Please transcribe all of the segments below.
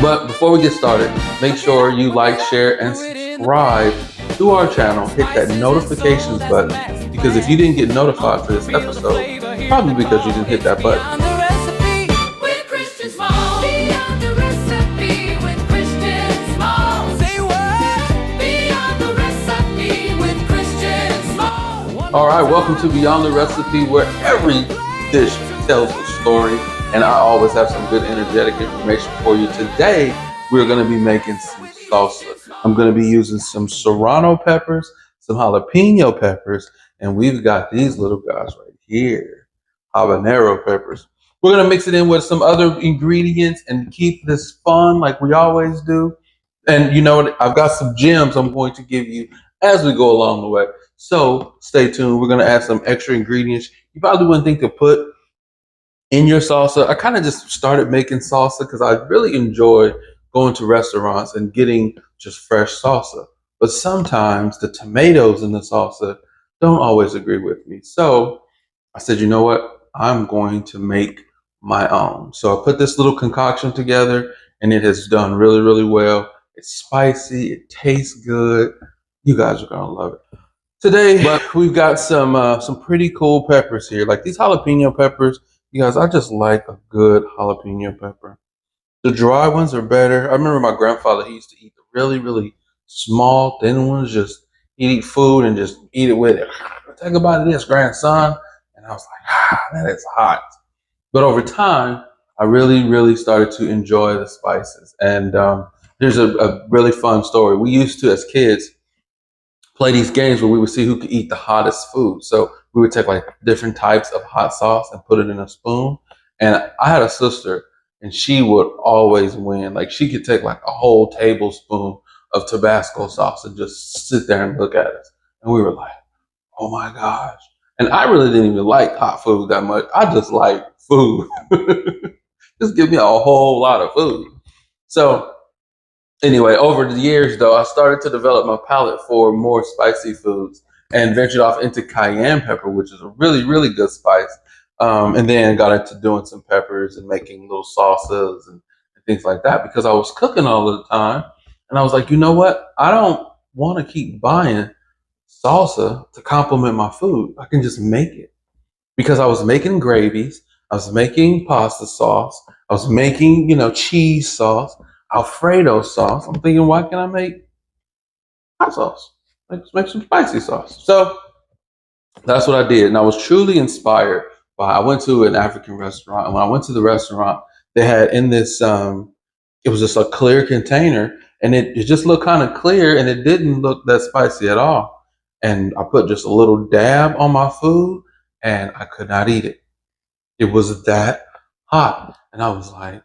But before we get started, make sure you like, share, and subscribe to our channel. Hit that notifications button because if you didn't get notified for this episode, probably because you didn't hit that button. All right, welcome to Beyond the Recipe, where every dish tells a story, and I always have some good energetic information for you. Today, we're going to be making some salsa. I'm going to be using some serrano peppers, some jalapeno peppers, and we've got these little guys right here, habanero peppers. We're going to mix it in with some other ingredients and keep this fun like we always do. And you know what? I've got some gems I'm going to give you as we go along the way. So stay tuned. We're going to add some extra ingredients you probably wouldn't think to put in your salsa. I kind of just started making salsa because I really enjoy going to restaurants and getting just fresh salsa. But sometimes the tomatoes in the salsa don't always agree with me. So I said, you know what? I'm going to make my own. So I put this little concoction together and it has done really, really well. It's spicy. It tastes good. You guys are going to love it. Today, but we've got some pretty cool peppers here. Like these jalapeno peppers, you guys, I just like a good jalapeno pepper. The dry ones are better. I remember my grandfather, he used to eat the really, really small, thin ones. Just he'd eat food and just eat it with it. Think about this, grandson. And I was like, that is hot. But over time, I really, really started to enjoy the spices. And there's a really fun story. We used to, as kids, play these games where we would see who could eat the hottest food. So we would take like different types of hot sauce and put it in a spoon. And I had a sister and she would always win. Like she could take like a whole tablespoon of Tabasco sauce and just sit there and look at us. And we were like, oh my gosh. And I really didn't even like hot food that much. I just like food. Just give me a whole lot of food. So anyway, over the years, though, I started to develop my palate for more spicy foods and ventured off into cayenne pepper, which is a really, really good spice. And then got into doing some peppers and making little salsas and things like that because I was cooking all the time. And I was like, you know what? I don't want to keep buying salsa to complement my food. I can just make it because I was making gravies. I was making pasta sauce. I was making, cheese sauce. Alfredo sauce. I'm thinking, why can't I make hot sauce? Let's make some spicy sauce. So that's what I did. And I was truly inspired by, I went to an African restaurant. And when I went to the restaurant, they had in this, it was just a clear container and it just looked kind of clear and it didn't look that spicy at all. And I put just a little dab on my food and I could not eat it. It was that hot. And I was like,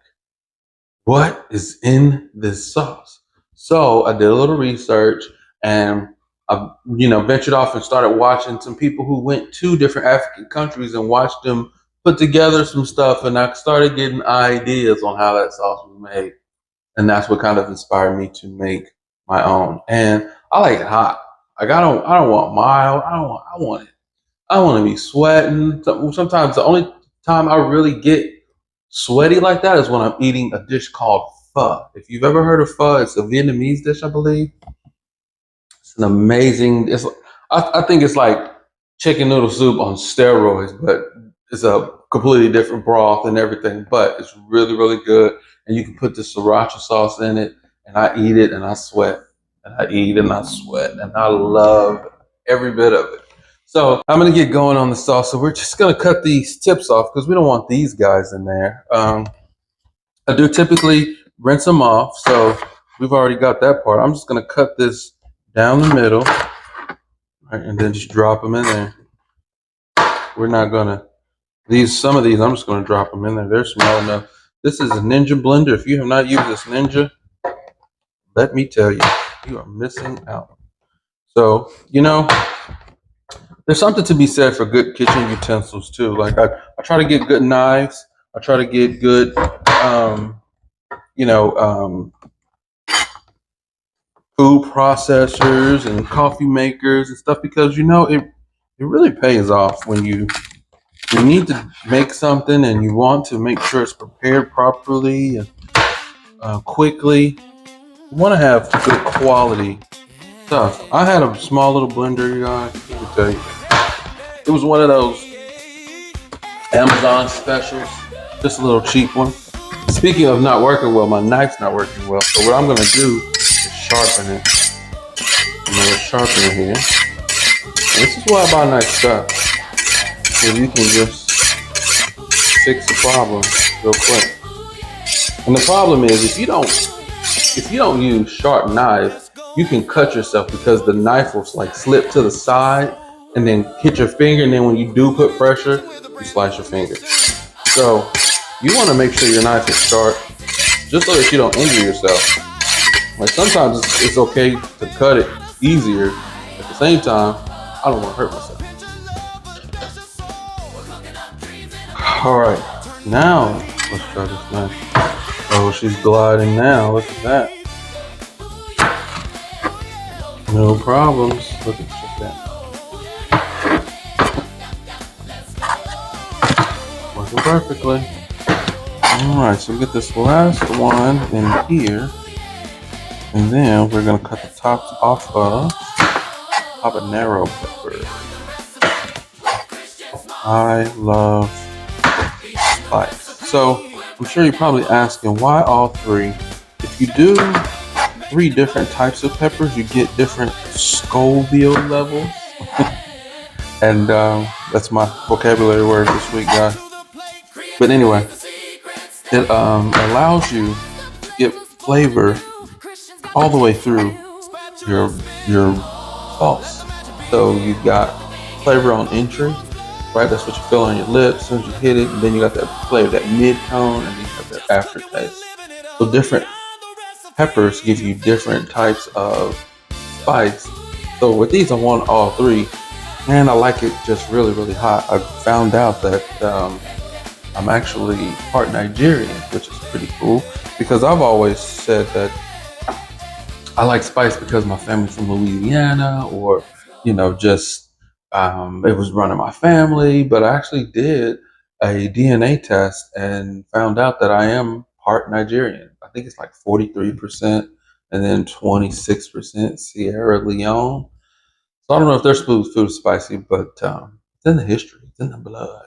what is in this sauce? So I did a little research and I, ventured off and started watching some people who went to different African countries and watched them put together some stuff. And I started getting ideas on how that sauce was made. And that's what kind of inspired me to make my own. And I like it hot. Like I don't want mild. I want to be sweating. Sometimes the only time I really get sweaty like that is when I'm eating a dish called pho. If you've ever heard of pho, it's a Vietnamese dish, I believe. It's an amazing. I think it's like chicken noodle soup on steroids, but it's a completely different broth and everything. But it's really, really good, and you can put the sriracha sauce in it. And I eat it, and I sweat, and I eat, and I sweat, and I love every bit of it. So I'm going to get going on the sauce. So we're just going to cut these tips off because we don't want these guys in there. I do typically rinse them off. So we've already got that part. I'm just going to cut this down the middle, right, and then just drop them in there. We're not going to, some of these, I'm just going to drop them in there. They're small enough. This is a Ninja blender. If you have not used this Ninja, let me tell you, you are missing out. So, there's something to be said for good kitchen utensils too. Like I try to get good knives. I try to get good, food processors and coffee makers and stuff because it really pays off when you need to make something and you want to make sure it's prepared properly. And quickly. You want to have good quality stuff. I had a small little blender, you guys. Let me tell you, it was one of those Amazon specials, just a little cheap one. Speaking of not working well, my knife's not working well. So what I'm gonna do is sharpen it. I'm gonna sharpen it here. And this is why I buy nice stuff, so you can just fix the problem real quick. And the problem is if you don't use sharp knives, you can cut yourself because the knife will like slip to the side and then hit your finger, and then when you do put pressure, you slice your finger. So you want to make sure your knife is sharp, just so that you don't injure yourself. Like sometimes it's okay to cut it easier. At the same time, I don't want to hurt myself. All right, now let's try this knife. Oh, she's gliding now. Look at that. No problems. Look at that. Working perfectly. Alright, so we get this last one in here. And then we're going to cut the tops off of habanero pepper. I love spice. So I'm sure you're probably asking why all three. If you do 3 different types of peppers, you get different Scoville levels. And that's my vocabulary word this week, guys. But anyway, it allows you to get flavor all the way through your sauce. So you've got flavor on entry, right? That's what you feel on your lips as soon as you hit it, and then you got that flavor, that mid-tone, and then you have that aftertaste. So different peppers give you different types of spice. So with these, I want all 3. And I like it just really, really hot. I found out that I'm actually part Nigerian, which is pretty cool, because I've always said that I like spice because my family's from Louisiana, or just it was running my family. But I actually did a DNA test and found out that I am part Nigerian. I think it's like 43%, and then 26% Sierra Leone. So I don't know if their food is spicy, but it's in the history, it's in the blood.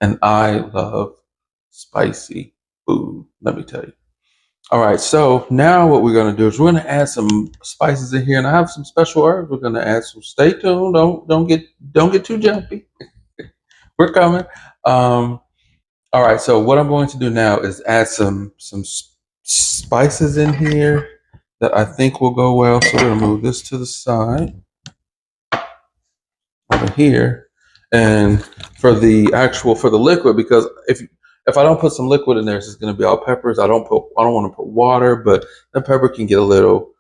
And I love spicy food, let me tell you. All right, so now what we're going to do is we're going to add some spices in here, and I have some special herbs we're going to add. So stay tuned. Don't get too jumpy. We're coming. All right, so what I'm going to do now is add some spices in here that I think will go well. So we're going to move this to the side over here. And for the liquid, because if I don't put some liquid in there, it's just going to be all peppers. I don't want to put water, but the pepper can get a little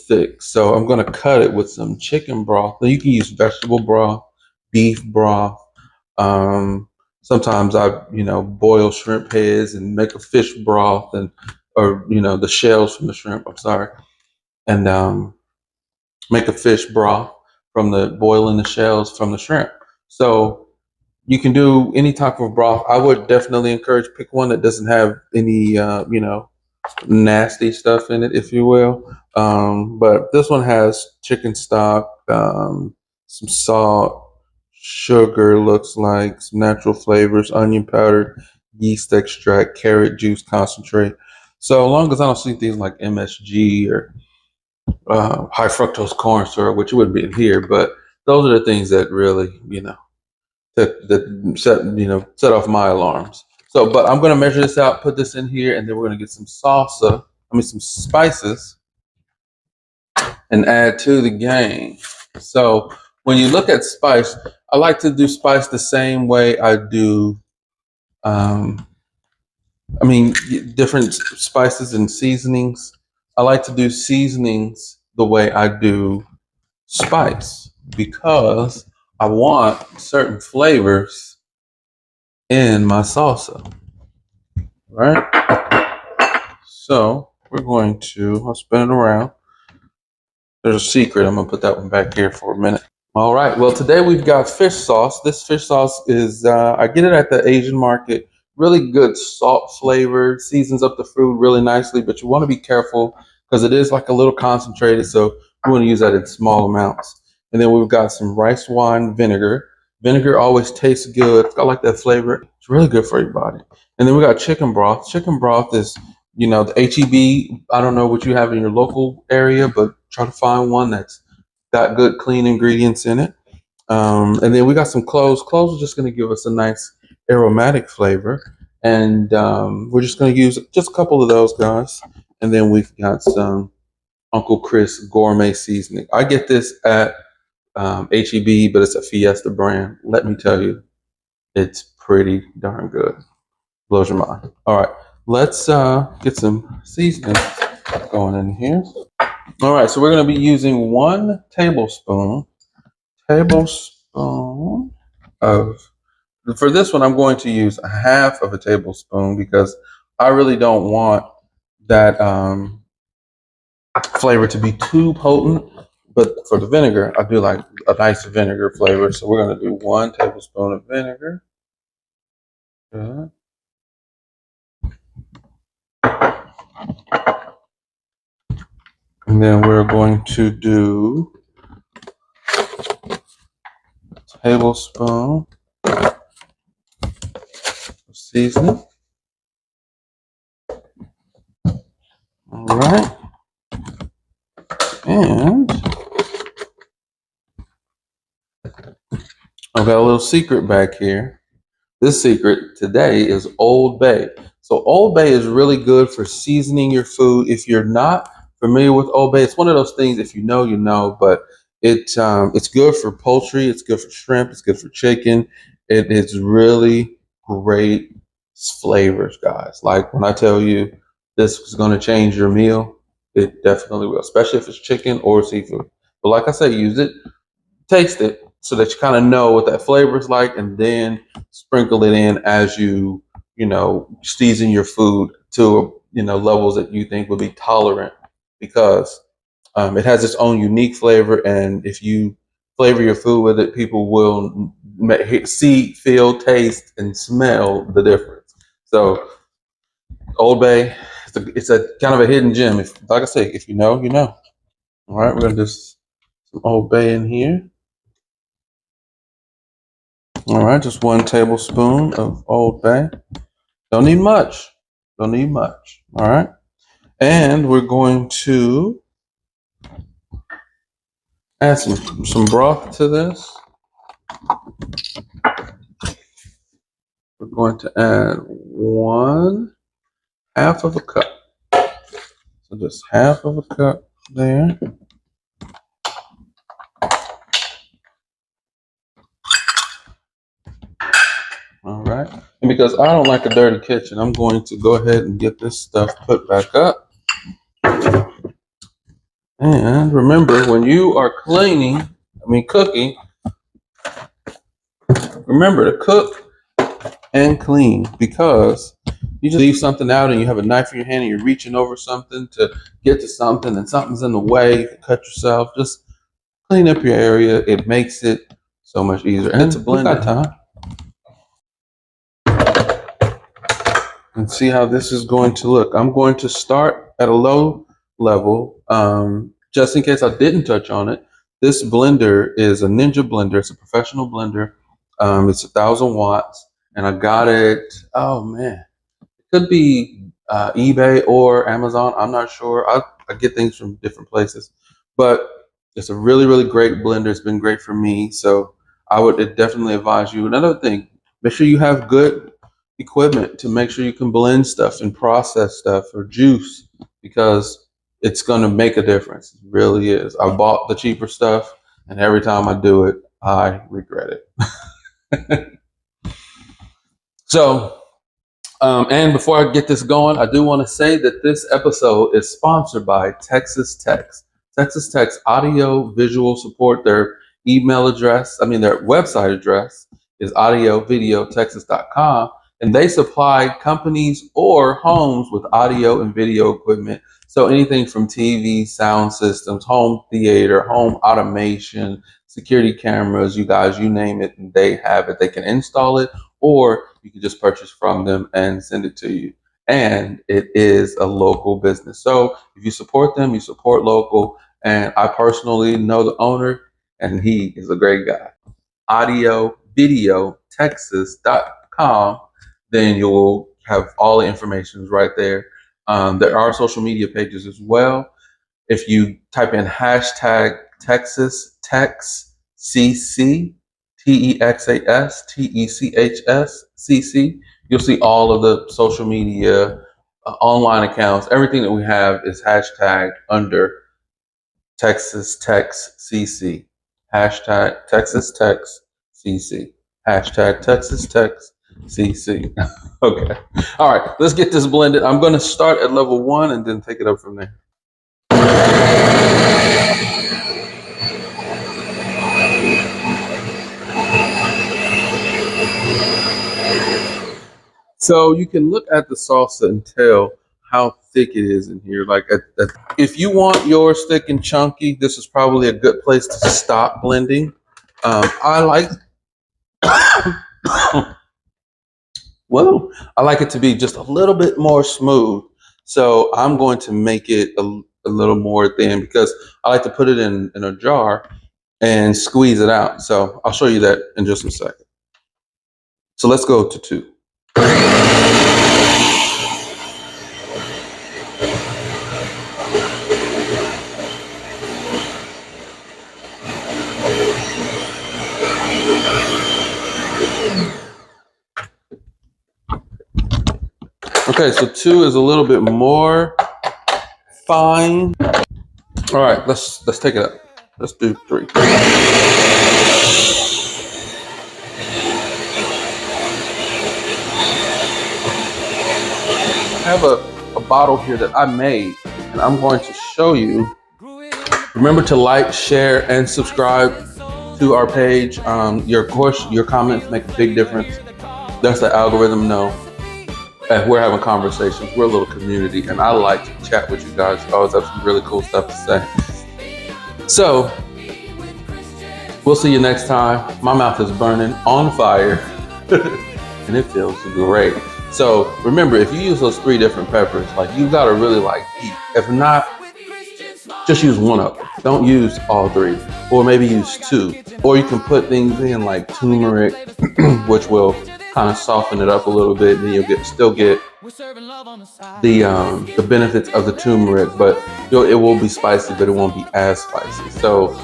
thick. So I'm going to cut it with some chicken broth. Now you can use vegetable broth, beef broth. Sometimes I boil shrimp heads and make a fish broth, or the shells from the shrimp. I'm sorry, and make a fish broth from boiling the shells from the shrimp. So you can do any type of broth. I would definitely encourage pick one that doesn't have any nasty stuff in it, if you will. But this one has chicken stock, some salt, sugar, looks like some natural flavors, onion powder, yeast extract, carrot juice concentrate. So as long as I don't see things like MSG or high fructose corn syrup, which wouldn't be in here, but those are the things that really, that set off my alarms. So, but I'm going to measure this out, put this in here, and then we're going to get some some spices, and add to the game. So when you look at spice, I like to do spice the same way I do, different spices and seasonings. I like to do seasonings the way I do spice, because I want certain flavors in my salsa, right? So we're going to, I'll spin it around. There's a secret. I'm going to put that one back here for a minute. All right. Well, today we've got fish sauce. This fish sauce is, I get it at the Asian market really good salt flavor, seasons up the food really nicely, but you want to be careful because it is like a little concentrated, so you want to use that in small amounts. And then we've got some rice wine vinegar. Vinegar always tastes good. It's got like that flavor. It's really good for your body. And then we got chicken broth. Chicken broth is, the HEB. I don't know what you have in your local area, but try to find one that's got good, clean ingredients in it. And then we got some cloves. Cloves are just going to give us a nice aromatic flavor. And we're just going to use just a couple of those guys. And then we've got some Uncle Chris gourmet seasoning. I get this at HEB, but it's a Fiesta brand. Let me tell you, it's pretty darn good. Blows your mind. All right, let's get some seasoning going in here. All right, so we're going to be using 1 tablespoon of, for this one, I'm going to use a half of a tablespoon because I really don't want that flavor to be too potent. But for the vinegar, I do like a nice vinegar flavor. So we're going to do 1 tablespoon of vinegar. Good. And then we're going to do a tablespoon of seasoning. All right. And I've got a little secret back here. This secret today is Old Bay. So Old Bay is really good for seasoning your food. If you're not familiar with Old Bay, it's one of those things, if you know, you know, but it's good for poultry, it's good for shrimp, it's good for chicken. It is really great flavors, guys. Like when I tell you this is going to change your meal, it definitely will, especially if it's chicken or seafood. But like I say, use it, taste it, so that you kind of know what that flavor is like, and then sprinkle it in as season your food to levels that you think would be tolerant, because it has its own unique flavor, and if you flavor your food with it, people will see, feel, taste, and smell the difference. So Old Bay, it's a kind of a hidden gem. If, like I say, if you know, you know. All right, we're gonna do some Old Bay in here. All right, just 1 tablespoon of Old Bay. Don't need much. Don't need much. All right. And we're going to add some broth to this. We're going to add 1/2 of a cup. So just 1/2 of a cup there. All right. And because I don't like a dirty kitchen, I'm going to go ahead and get this stuff put back up. And remember, when you are cooking, remember to cook and clean, because you just leave something out and you have a knife in your hand and you're reaching over something to get to something and something's in the way, you can cut yourself. Just clean up your area. It makes it so much easier. And it's a blend time. And see how this is going to look. I'm going to start at a low level, just in case I didn't touch on it. This blender is a Ninja blender. It's a professional blender. It's 1,000 watts, and I got it. Oh man, it could be eBay or Amazon. I'm not sure. I get things from different places, but it's a really, really great blender. It's been great for me, so I would definitely advise you. Another thing, make sure you have good equipment to make sure you can blend stuff and process stuff or juice, because it's going to make a difference. It really is. I bought the cheaper stuff, and every time I do it, I regret it. So, and before I get this going, I do want to say that this episode is sponsored by Texas Text. Texas Text audio visual support. Their their website address is audiovideotexas.com, and they supply companies or homes with audio and video equipment. So anything from TV, sound systems, home theater, home automation, security cameras, you guys, you name it, they have it. They can install it, or you can just purchase from them and send it to you. And it is a local business. So if you support them, you support local. And I personally know the owner, and he is a great guy. audiovideotexas.com, then you'll have all the information right there. There are social media pages as well. If you type in hashtag Texas Tex CC, TEXAS TECHS CC, you'll see all of the social media, online accounts. Everything that we have is hashtag under Texas Tex CC. Hashtag Texas Tex CC. Hashtag Texas Tex CC. Okay. All right. Let's get this blended. I'm going to start at level 1 and then take it up from there. So you can look at the salsa and tell how thick it is in here. Like, if you want yours thick and chunky, this is probably a good place to stop blending. I like, well, I like it to be just a little bit more smooth. So I'm going to make it a little more thin because I like to put it in a jar and squeeze it out. So I'll show you that in just a second. So let's go to 2. Okay, so 2 is a little bit more fine. All right, let's take it up. Let's do 3. I have a bottle here that I made, and I'm going to show you. Remember to like, share, and subscribe to our page. Your comments make a big difference. That's the algorithm know. And we're having conversations. We're a little community, and I like to chat with you guys. I always have some really cool stuff to say. So, we'll see you next time. My mouth is burning on fire, and it feels great. So, remember, if you use those 3 different peppers, like, you gotta really like heat. If not, just use one of them. Don't use all 3, or maybe use 2. Or you can put things in like turmeric, which will kind of soften it up a little bit, and you'll still get the benefits of the turmeric, but it will be spicy, but it won't be as spicy. So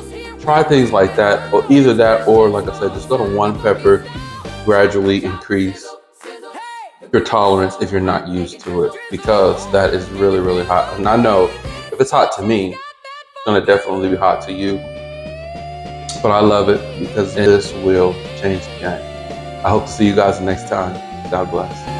try things like that, or either that, or like I said, just go to 1 pepper, gradually increase your tolerance if you're not used to it, because that is really, really hot. And I know if it's hot to me, it's gonna definitely be hot to you, but I love it because this will change the game. I hope to see you guys next time. God bless.